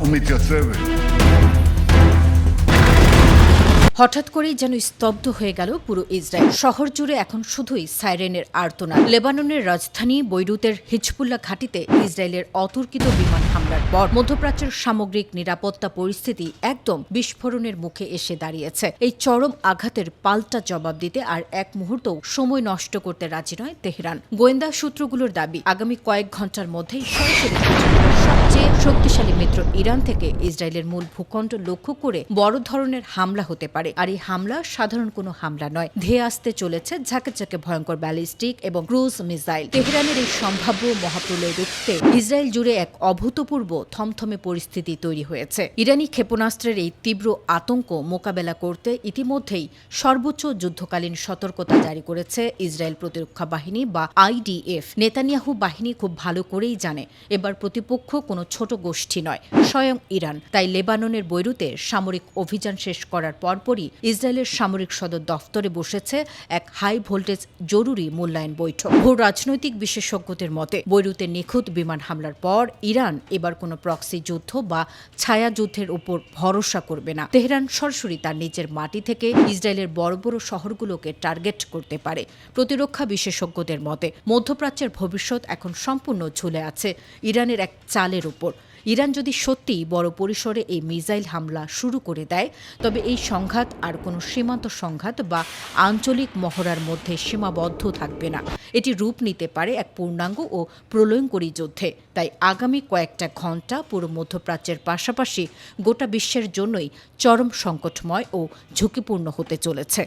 ומתייצבת. হঠাৎ করেই যেন স্তব্ধ হয়ে গেল পুরো ইসরায়েল। শহর জুড়ে এখন শুধুই সাইরেনের আর্তনাদ। লেবাননের রাজধানী বৈরুতের হিজবুল্লাহ ঘাঁটিতে ইসরায়েলের অতর্কিত বিমান হামলার পর মধ্যপ্রাচ্যের সামগ্রিক নিরাপত্তা পরিস্থিতি একদম বিস্ফোরণের মুখে এসে দাঁড়িয়েছে। এই চরম আঘাতের পাল্টা জবাব দিতে আর এক মুহূর্তও সময় নষ্ট করতে রাজি নয় তেহরান। গোয়েন্দা সূত্রগুলোর দাবি, আগামী কয়েক ঘণ্টার মধ্যেই সরাসরি সবচেয়ে শক্তিশালী মিত্র ইরান থেকে ইসরায়েলের মূল ভূখণ্ড লক্ষ্য করে বড় ধরনের হামলা হতে পারে। আর এই হামলা সাধারণ কোনো হামলা নয়, ধেয়ে আসতে চলেছে ঝাঁকে ঝাঁকে ভয়ঙ্কর ব্যালিস্টিক এবং ক্রুজ মিসাইল। তেহরানের এই সম্ভাব্য মহাপ্রলয় রুখতে ইসরায়েল জুড়ে এক অভূতপূর্ব থমথমে পরিস্থিতি তৈরি হয়েছে। ইরানি ক্ষেপণাস্ত্রের এই তীব্র আতঙ্ক মোকাবেলা করতে ইতিমধ্যেই সর্বোচ্চ যুদ্ধকালীন সতর্কতা জারি করেছে ইসরায়েল প্রতিরক্ষা বাহিনী বা IDF। নেতানিয়াহু বাহিনী খুব ভালো করেই জানে এবার প্রতিপক্ষ কোনো ছোট গোষ্ঠী নয়, স্বয়ং ইরান। তাই লেবাননের বৈরুতে সামরিক অভিযান শেষ করার পরপরই ইসরায়েলের সামরিক সদর দফতরে বসেছে এক হাই ভোল্টেজ জরুরি মূল্যায়ন বৈঠক। ভূ রাজনৈতিক বিশেষজ্ঞদের মতে বৈরুতে নিখুঁত বিমান হামলার পর ইরান এবার কোনো প্রক্সি যুদ্ধ বা ছায়া যুদ্ধের উপর ভরসা করবে না। তেহরান সরাসরি তার নিজের মাটি থেকে ইসরায়েলের বড় বড় শহরগুলোকে টার্গেট করতে পারে। প্রতিরক্ষা বিশেষজ্ঞদের মতে মধ্যপ্রাচ্যের ভবিষ্যৎ এখন সম্পূর্ণ ঝুলে আছে ইরানের এক চালের উপর। ইরান যদি সত্যিই বড় পরিসরে এই মিসাইল হামলা শুরু করে দেয়, তবে এই সংঘাত আর কোনো সীমান্ত সংঘাত বা আঞ্চলিক মহড়ার মধ্যে সীমাবদ্ধ থাকবে না। এটি রূপ নিতে পারে এক পূর্ণাঙ্গ ও প্রলয়ঙ্করী যুদ্ধে। তাই আগামী কয়েকটা ঘণ্টা পুরো মধ্যপ্রাচ্যের পাশাপাশি গোটা বিশ্বের জন্যই চরম সংকটময় ও ঝুঁকিপূর্ণ হতে চলেছে।